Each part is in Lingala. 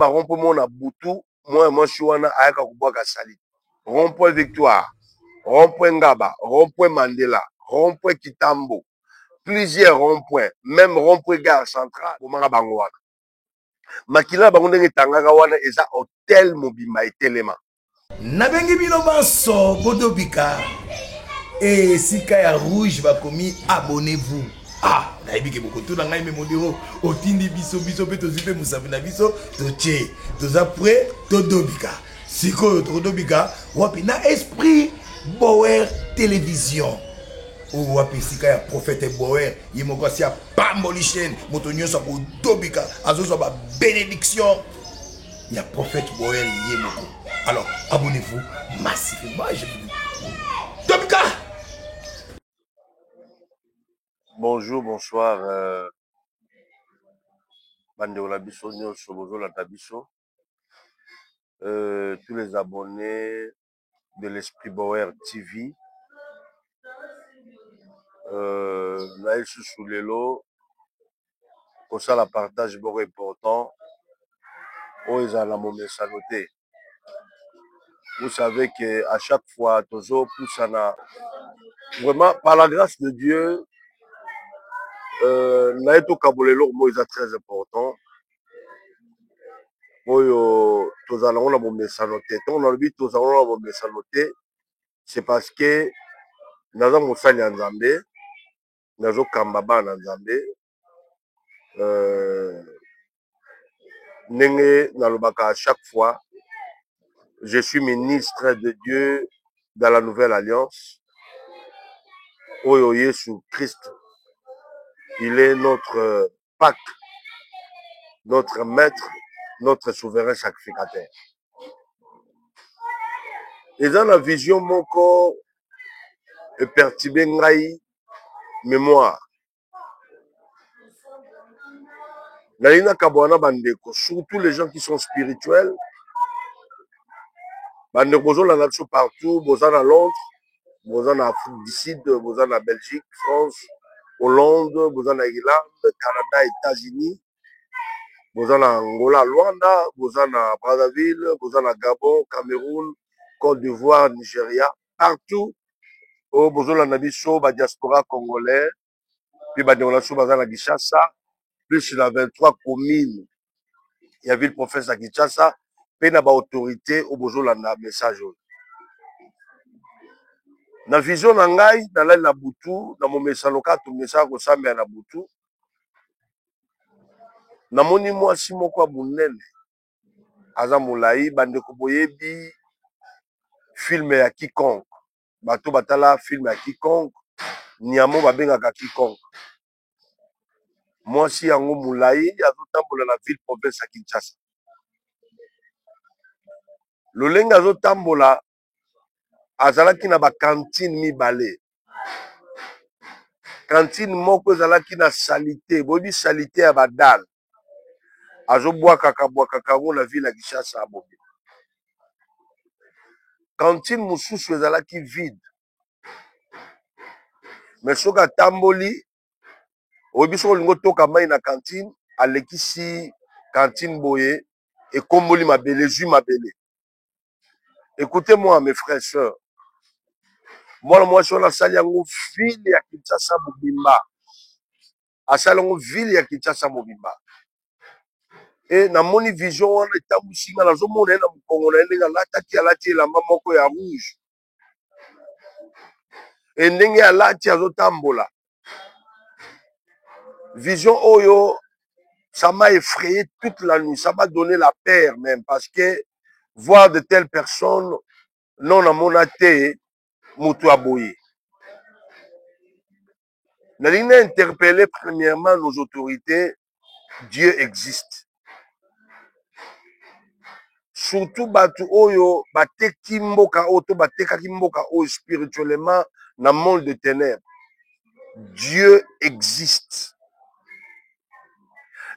rond-point mon Boutou, moi je suis à Kakubaka Sali. Rond-point Victoire, rond-point Ngaba, rond-point Mandela, rond-point Kitambo, plusieurs ronds-points, même rond-point Gare Centrale, pour Bangouana. Makila Bangonde Tangaka wana eza Hôtel Mobimba etelema. Nabengi bino banso bodobika et sika ya rouge bakomi abonnez-vous. Ah, nayebi ke beaucoup na ngai me modero otindi biso pe tozipe musabi na biso toche toza prêt todobika. Siko todobika wapi na Esprit Bower télévision. O wapi sika ya prophète Bower yemoko si ya pamboli chaîne moto nyonso ko dobika azozo ba bénédiction. Il y a prophète Bower yemoko. Alors, abonnez-vous massivement. Dobika! Bonjour, bonsoir. Bandeo Labiso, Nyonso, Bozo Latabiso. Tous les abonnés de l'Esprit Bower TV. Naël Sousoulelo. Pour ça, la partage est beaucoup important. Oh, ils ont la mauvaise noté. Vous savez qu'à chaque fois, toujours, vraiment, par la grâce de Dieu, Naïto Kabolelo, moi, c'est très important. Moi, tous allons la mauvaise noté. On a dit tous allons la mauvaise noté. C'est parce que nous avons Moussani en Zambé, nous avons Kambaba en Zambé. Nenge Nalobaka à chaque fois. Je suis ministre de Dieu dans la Nouvelle Alliance. Oyo Yesu Christ, il est notre Pâque, notre maître, notre souverain sacrificateur. Et dans la vision, mon corps est perturbé ngai mémoire. Naina Kabwana Bandeko, surtout les gens qui sont spirituels, Bandeko Bozo la nation partout, Bozan à Londres, Bozan à Afrique du Sud, Bozan à Belgique, France, Hollande, Bozan à Irlande, Canada, États-Unis, Bozan à Angola, Luanda, Bozan à Brazzaville, Bozan à Gabon, Cameroun, Côte d'Ivoire, Nigeria, partout, au Bozan la Nabiso, diaspora congolais, puis Badéolasou, Bozan à Kinshasa, plus la 23 communes, il y a ville professeur à Kinshasa, puis na ba autorité au Bozan la message. Na vision na ngai na la na butu na momesa lokato message ko sambia na butu na moni mwasi moko abunene aza molai bandeko boyebi film ya quiconque bato batala film ya quiconque niamo babengaka quiconque mwasi yango molai azotambola na ville province ya Kinshasa lolenge azotambola azalaki na bakantine mibale kantine moko ezalaki na salite boyebi salite ya badale azobwakaka ngo na ville ya Kinshasa abobi kantine mosusu ezalaki vide mais soki atamboli oyebi soki olingi otoka mai na kantine alekisi kantine boye ekomboli mabele zwi mabele. Écoutez-moi mes frères et sœurs, mwana mwasi wana asali yango ville ya Kinshasa mobimba, asali yango ville ya Kinshasa mobimba. E namoni vision wana etambwisi nga nazomona ye na mokongo na ye ndenge alati elamba moko ya rouge e ndenge alati azotambola. Vision oyo ça m'a effrayé toute la nuit, ça m'a donné la peur même parce que voir de telles personnes non à mon athée mutu aboye. Nalingi interpeller premièrement nos autorités. Dieu existe. Surtout batu oyo bateki mboka oto batekaki mboka oyo spirituellement na monde de ténèbres. Dieu existe.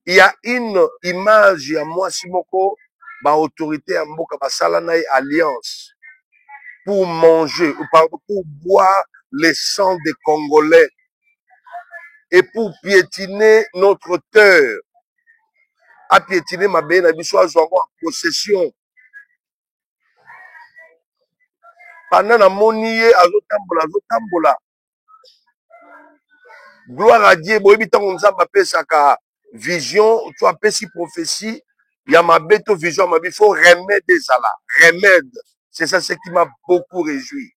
Il y a une image ya mwasi moko ba autorité ya mboka basala na alliance pour manger ou pardon pour boire le sang des Congolais et pour piétiner notre terre. apiétiner mabe na biso azwa ngo possession. Pendant namoni ye azotambola. Gloire à Dieu, boyebi tango nzambe apesaka vision, tu apesi prophétie, ya mabe to vision mabe, il faut remède ezala, remède. C'est ça ce qui m'a beaucoup réjoui.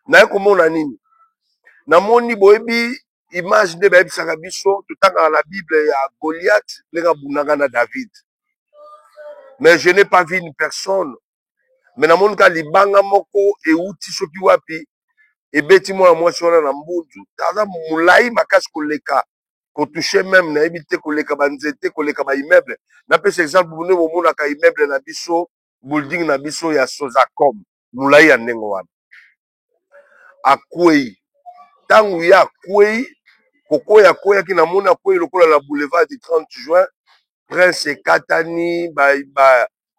Naye komona nini? Namoni boyebi image nde bayebisaka biso totanga na Bible ya Goliath lenga bunanga na David. Mais je n'ai pas vu une personne. Mais namoni ka libanga moko euti soki wapi ebeti mwana mwasi wana na mbundu aza mulai makasi koleka kotouche même nayebi te koleka banzete koleka baimmeuble. Napesa exemple bune bomonaka immeuble na biso building na biso ya Sozacom mulai ya ndenge wana akwei ntango ye akwei kokoyaki namoni akwei lokola na boulevard du 30 juin prince ekatani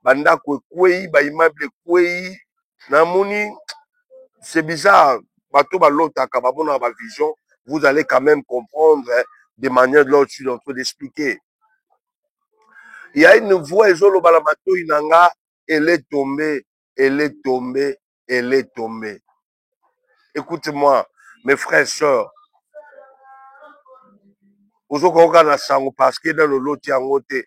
bandako ekwei baimmeuble ekwei namoni c'est bizarre. Bateau balotaka babona ba vision, vous allez quand même comprendre de manière de l'autre, je suis en train d'expliquer. Il y a une voix ezolo bala bateau inanga, elle est tombée, elle est tombée, elle est tombée. Écoutez-moi, mes frères et sœurs, ozokoka na sango parce que dans le lot yango te.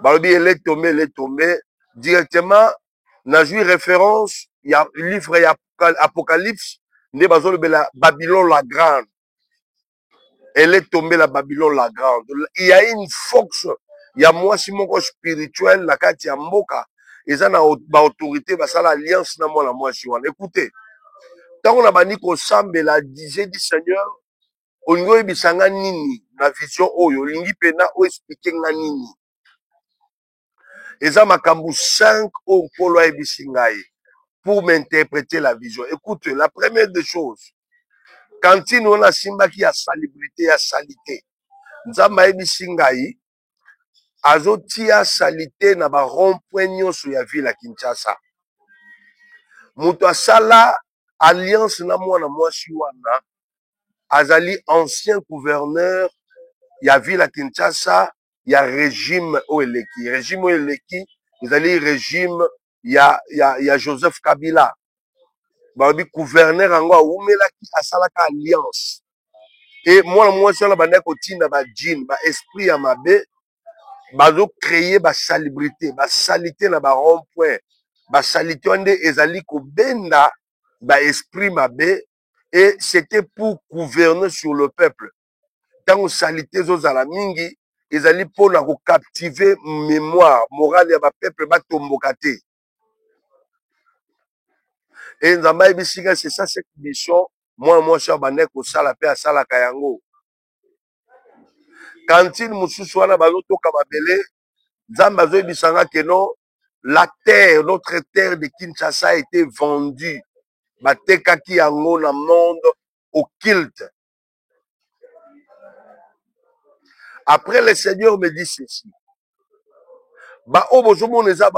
Balobi elle est tombée directement na jui référence il y a livre ya Apocalypse nde bazolobela Babylone la grande. Elle est tombée la Babylone la grande. Il y a une force, il y a moi si mon spirituel la kati ya mboka eza na ba autorité basala alliance na moi si wana. Écoutez, tant on a bani ko sambela j'ai dit Seigneur ongo ebisanga nini na vision oyo lingi pena o expliquer nga nini. Eza makambu 5 au polo ebisingaye pour m'interpréter la vision. Écoutez, la première des choses, quand on a simba qui a salubrité, ya salité. Nzamba ayebisi ngai azotia salité na ba rond-point nyonso ya ville ya Kinshasa. Muto asala alliance na mwana mwasi wana azali ancien gouverneur ya ville ya Kinshasa ya régime oeleki. Régime oeleki ezali régime ya Joseph Kabila. Babi gouverneur yango awumelaki asalaka alliance. Et mwana mwasi wana bandaki kotinda ba djinn, ba esprit ya mabe bazo créer ba salubrité, ba salité na ba rond-point, ba salité onde ezali ko benda ba esprit mabe et c'était pour gouverner sur le peuple. Tant salité zozala mingi ezali pona ko captiver mémoire morale ya ba peuple ba tomboka te. Et nzamba ebisinga c'est ça cette mission moi cher bandeko ko sala pe asala kayango. Kantine mususu wana bazotoka mabele nzambe azoyebisanga que non la terre, notre terre de Kinshasa a été vendue batekaki yango na monde occulte. Après le Seigneur me dit ceci ba obozomona eza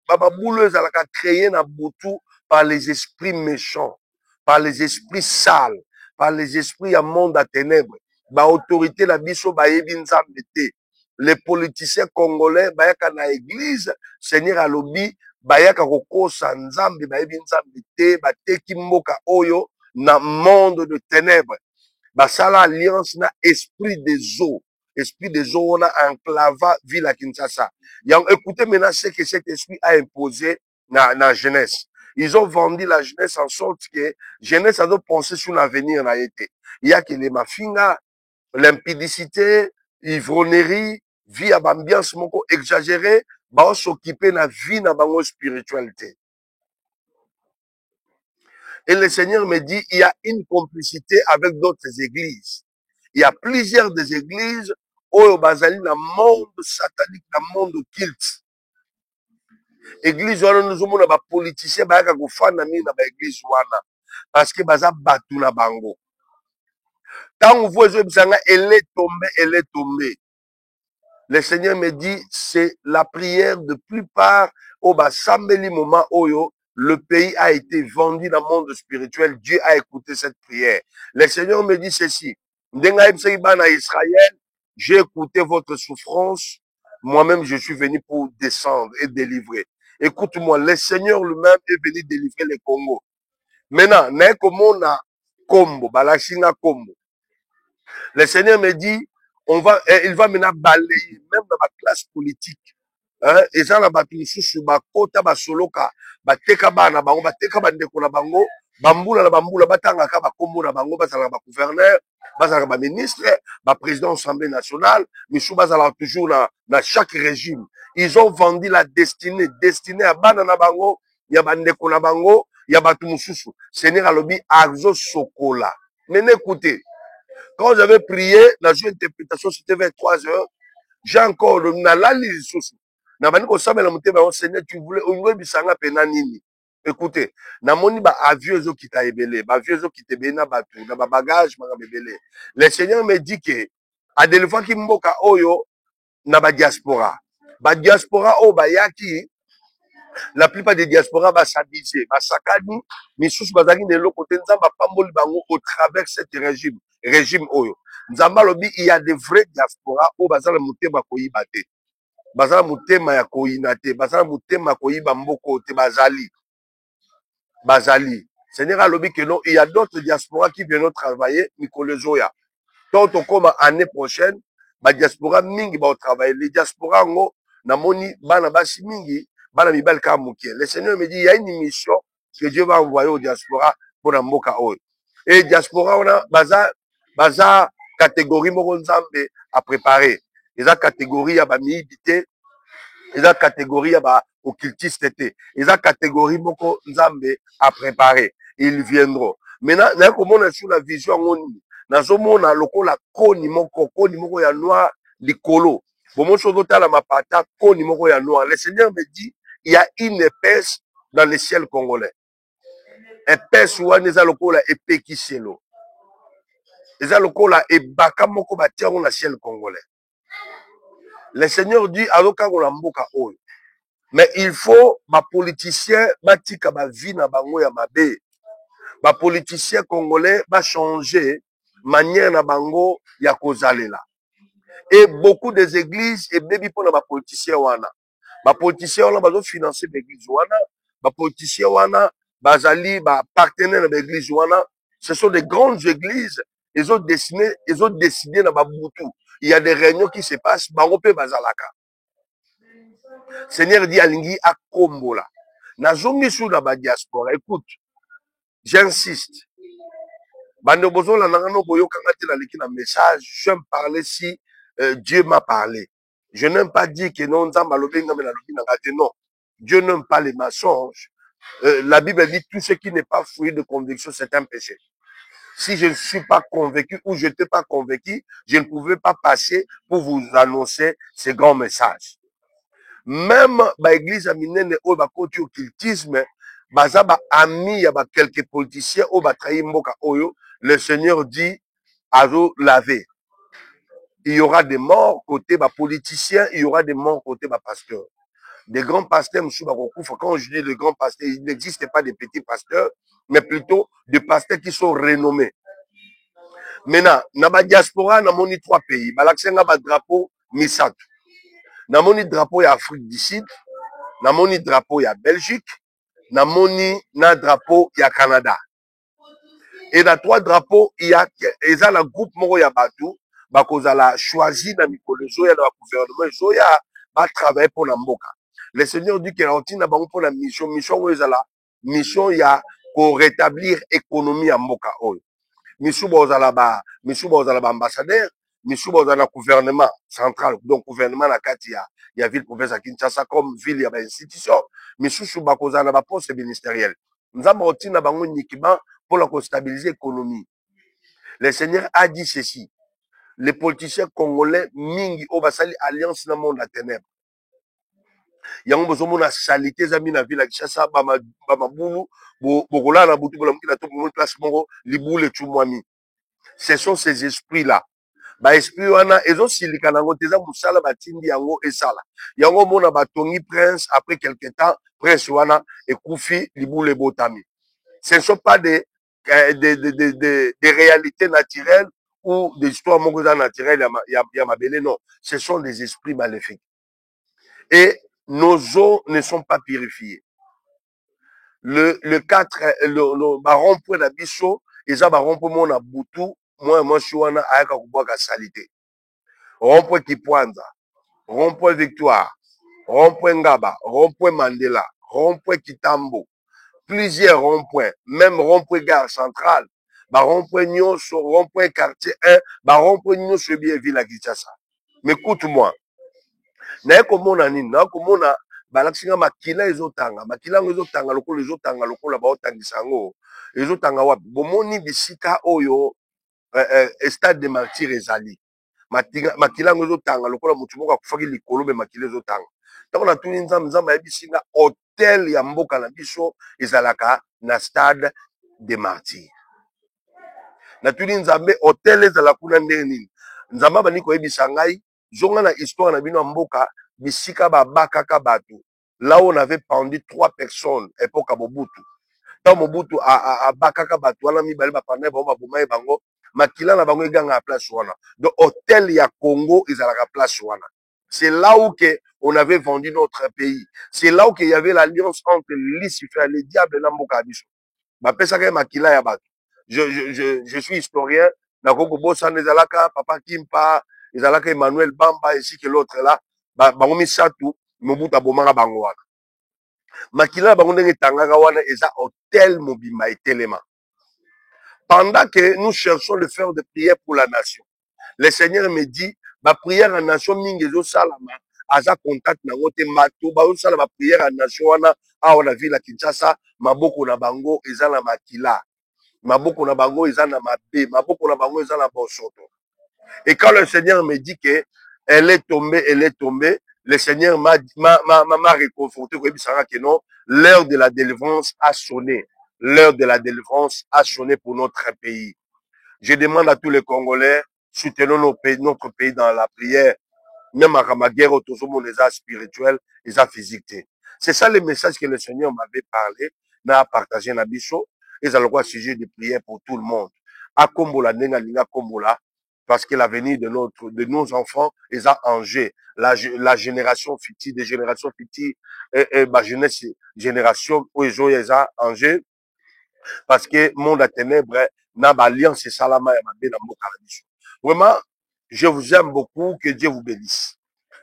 bamabulu ezalaka créé na butu par les esprits méchants, par les esprits sales, par les esprits ya monde à ténèbres. Ba autorité na biso bayebi nzambe te. Les politiciens congolais bayaka na église Seigneur alobi bayaka kokosa nzambe bayebi nzambe te bateki mboka oyo na monde de ténèbres. Basala alliance na esprit des eaux. Esprit des eaux on a enclava ville à Kinshasa. Écoutez maintenant ce que cet esprit a imposé na jeunesse. Ils ont vendu la jeunesse en sorte que jeunesse a dû penser sur l'avenir na été. Il y a que les mafinga, l'impudicité, ivronnerie, vie à ambiance moko exagérée, ba s'occuper na vie na bango spiritualité. Et le Seigneur me dit, il y a une complicité avec d'autres églises. Il y a plusieurs des églises où bazali na monde satanique, na monde occulte. Église wana nous avons ba politiciens ba ka kofana mi na ba église wana parce que baza batu na bango. Tant vous voyez bisanga elle est tombée. Le Seigneur me dit c'est la prière de plupart au ba sambeli moment oyo le pays a été vendu dans le monde spirituel. Dieu a écouté cette prière. Le Seigneur me dit ceci. Ndenga ebisaki bana Israël, j'ai écouté votre souffrance. Moi-même, je suis venu pour descendre et délivrer. Écoute-moi, le Seigneur lui-même est venu délivrer le Congo. Maintenant, naye komona Kombo, Balashina Kombo. Le Seigneur me dit, il va maintenant balayer même dans la classe politique. Eza na bato mosusu bakota basoloka bateka bana bango bateka bandeko na bango bambula na bambula batangaka bakombo na bango bazalaka bagouverneur bazalaka baministre baprésident assemblée nationale misu bazalaka toujours na chaque régime. Ils ont vendu la destinée ya bana na bango ya bandeko na bango ya bato mosusu. Seigneur alobi azo sokola. Mais écoutez, quand j'avais prié la journée interprétation c'était vers 3 heures, j'ai encore nalali lisusu na bandi kosambela motema yango Seigneur tu voulais oyebisanga pena nini. Écoutez, namoni ba avion ezokita ebele ba avion ezokita ebele na bato na ba bagage makambo ebele. Le Seigneur me dit que adelefaki mboka oyo na ba diaspora oyo bayaki. La plupart des diasporas basabise basakani misusu bazalaki na eloko te nzambe apamboli bango au travers cet régime oyo nzambe alobi il y a de vrais diaspora oyo baza na motema koyiba te baza na motema ya koyina te baza na motema koyiba mboko te bazali Seigneur alobi que non il y a d'autres diaspora qui viennent travailler mikolo ezoya donc tokoma année prochaine badiaspora mingi baotravaille les diaspora yango namoni bana basi mingi bana mibali kaka moke. Le Seigneur me dit il y a une mission que Dieu va envoyer au diaspora pour na mboka oyo et diaspora wana baza catégorie moko nzambe a préparer eza catégorie ya bamiyibi te eza catégorie ya ba occultiste te eza catégorie moko nzambe a préparer ils viendront maintenant naye komona sur la vision yango nini nazomona lokola koni moko ya noir likolo bomoso ozotala mapata koni moko ya noir. Le Seigneur me dit il y a une épaisse dans le ciel congolais. Épaisse wana eza lokola epekiselo eza lokola ebaka moko batia yango na ciel congolais. Le Seigneur dit azokangola mboka oyo mais il faut ba politicien batika ba vie na bango ya mabe. Ba politicien congolais ba changer manière na bango ya kozalela. Et beaucoup des églises et baby pour ba politicien wana. Ba politicien wana bazo financer l'église wana, ba politicien wana bazali ba partenaire de l'église wana. Ce sont des grandes églises, ils ont décidé na ba butu. Il y a des réunions qui se passent bango pe bazalaka. Seigneur dit alingi akombola. Nazongi sous la diaspora. Écoute, j'insiste. Bande bozola nangano boyoka ngati na leki na message, j'aime parler si Dieu m'a parlé. Je n'aime pas dire que non nzamba lobi ngame na lobi ngate non. Dieu n'aime pas les mensonges. La Bible dit tout ce qui n'est pas fruit de conviction c'est un péché. Si je ne suis pas convaincu ou je n'étais pas convaincu, je ne pouvais pas passer pour vous annoncer ces grands messages. Même ba église aminene o ba koti occultisme baza ba ami ya ba quelques politiciens o ba trahi mboka oyo. Le Seigneur dit azo laver. Il y aura des morts côté ba politiciens, il y aura des morts côté ba pasteurs. Des grands pasteurs msou ba kokufa. Quand je dis les grands pasteurs, il n'existe pas des petits pasteurs, mais plutôt des pasteurs qui sont renommés. Maintenant, na ba diaspora na moni 3 pays, balaksenga ba drapeau misato. Na moni drapeau ya Afrique du Sud, namoni drapeau ya Belgique, namoni na drapeau ya Canada. Et dans 3 drapeaux, il y a un groupe moko ya batu, bakozala choisi na mikolo zoya na gouvernement zoya ba travailler pour la mboka. Le Seigneur dit que la routine na bango pour la mission ezala mission ya ko rétablir économie ya mboka oyo. Mission bozala ba ambassadeur, mission bozala gouvernement central, donc gouvernement na kati ya ville province à Kinshasa comme ville ya ba institution, mission bakozala ba poste ministériel. Nzamba routine na bango uniquement pour la stabiliser l'économie. Le Seigneur a dit ceci. Les politiciens congolais, mingi, obasali alliance dans le monde à ténèbres. Yango bozomo na salité zami na ville à Kinshasa, bamabulu, bokola na butu, bolamki na to, bomo place moko, liboule chumwami. Ce sont ces esprits-là. Ba esprit wana, ezo silika nango, teza musala batindi yango esala. Yango mona batongi prince, après quelque temps, prince wana, ekufi, liboule botami. Ce ne sont pas des réalités naturelles ou des histoires naturelles, il y a ma belle, non. Ce sont des esprits maléfiques. Et nos eaux ne sont pas purifiées. Le 4, le baron point d'abisso, et ça baron point mon aboutou, moi, je suis en ayaka kuboka salité. Rond-point Kipwanda, rond-point Victoire, rond-point Ngaba, rond-point Mandela, rond-point Kitambo, plusieurs ronds-points, même rond-point Gare Centrale, rond-point Nyonso, rond-point Quartier 1, rond-point Nyonso bien ville à Kinshasa. Mais écoute-moi, naye komona nini, naye komona balakisi nga makila ezotanga, makila yango ezotanga lokola baotangisa yango, ezotanga wapi? Bomoni bisika oyo stade de martyr ezali. Makila yango ezotanga lokola motu moko akufaki likolo me makila ezotanga. Ntango natuni nzambe ayebisi nga hotel ya mboka na biso ezalaka na stade de martyr. Natuni nzambe hotel ezala kuna ndenge nini. Nzambe abandi koyebisa ngai zonga na histoire na bino ya mboka bisika babakaka bato. Là où on avait pendu 3 personnes époque Mobutu. Tant Mobutu abakaka bato wana mibale bapanda bango baboma bango. Makila na bango eganga à place wana. Donc hôtel ya Congo ezalaka place wana. C'est là où que on avait vendu notre pays. C'est là où qu'il y avait l'alliance entre Lucifer et le diable na mboka biso. Bapesaka makila ya bato. Je suis historien. Na Congo bossa ezalaka papa Kimpa, ezalaka Emmanuel Bamba ainsi que l'autre là. Bango misatu Mobutu abomanga bango wana. Makila bango ndenge tangaka wana eza hôtel mobima etelema. Pendant que nous cherchons de faire des prières pour la nation, le Seigneur me dit, ma prière en nation mingezo salama, aza contact na ngote mato, ba osala ma prière en nation wana, awa na ville à Kinshasa, maboko na bango eza na makila, maboko na bango eza na mabe, maboko na bango eza na bosoto. Et quand le Seigneur me dit que elle est tombée, le Seigneur m'a réconforté, que non, l'heure de la délivrance a sonné. L'heure de la délivrance a sonné pour notre pays. Je demande à tous les Congolais, soutenons notre pays dans la prière, même à ma guerre, autour les arts spirituels, les arts physiques. C'est ça le message que le Seigneur m'avait parlé, n'a partagé na biso, et ça le sujet de prière pour tout le monde. À Kombola, Nengalinga Kombola, parce que l'avenir de nos enfants est en enjeu. La génération future, des générations futures, ma jeunesse, génération, où ils ont en enjeu, parce que monde à ténèbres, n'a pas alliance et salama et ma bien dans mon calabisou. Vraiment, je vous aime beaucoup, que Dieu vous bénisse.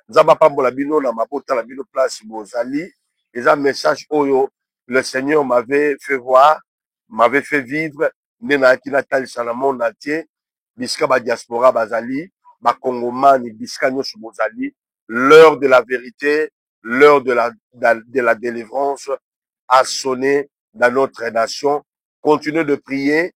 Nzamba pambola bino na mabota la bino place bozali, et un message oyo, le Seigneur m'avait fait voir, m'avait fait vivre, nena ki natali sa na monde entier, bisika ba diaspora bazali, ba kongomani bisika nyoso bozali, l'heure de la vérité, l'heure de la délivrance a sonné dans notre nation. Continuez de prier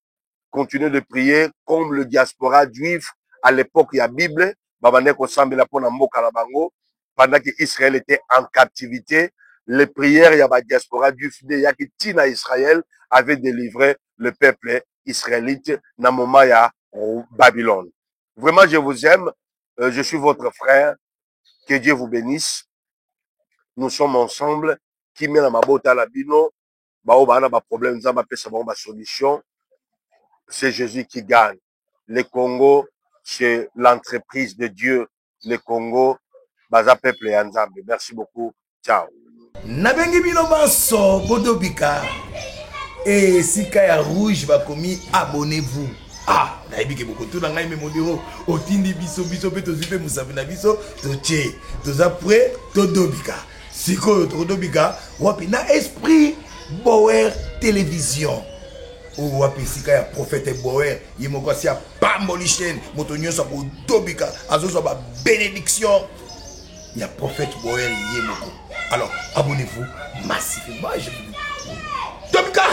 comme le diaspora juif à l'époque il y a Bible, babane ko sambela pona mboka na bango, pendant que Israël était en captivité, les prières il y a ba diaspora juif de yaki tina Israël avait délivré le peuple israélite na moment ya Babylone. Vraiment je vous aime, je suis votre frère, que Dieu vous bénisse. Nous sommes ensemble, qui met la mabota la bino, ba problème za ba pesa ba solution. C'est Jésus qui gagne. Le Congo, c'est l'entreprise de Dieu. Le Congo, baza peuple et ensemble. Merci beaucoup. Ciao. Nabengi bino baso bodobika. Et sika ya rouge va commis abonnez-vous. Ah, nayebi ke beaucoup tout ngai me modero otindi biso pe tozipe musafi na biso toche. Toza prêt todobika. Siko todobika wapi na esprit Bower télévision. Ou wapi sika ya prophète Bower yemoko si ya pamboli chaîne moto nyonso ko dobika azozo ba bénédiction. Il y a prophète Bower yemoko. Alors abonnez-vous massivement. Dobika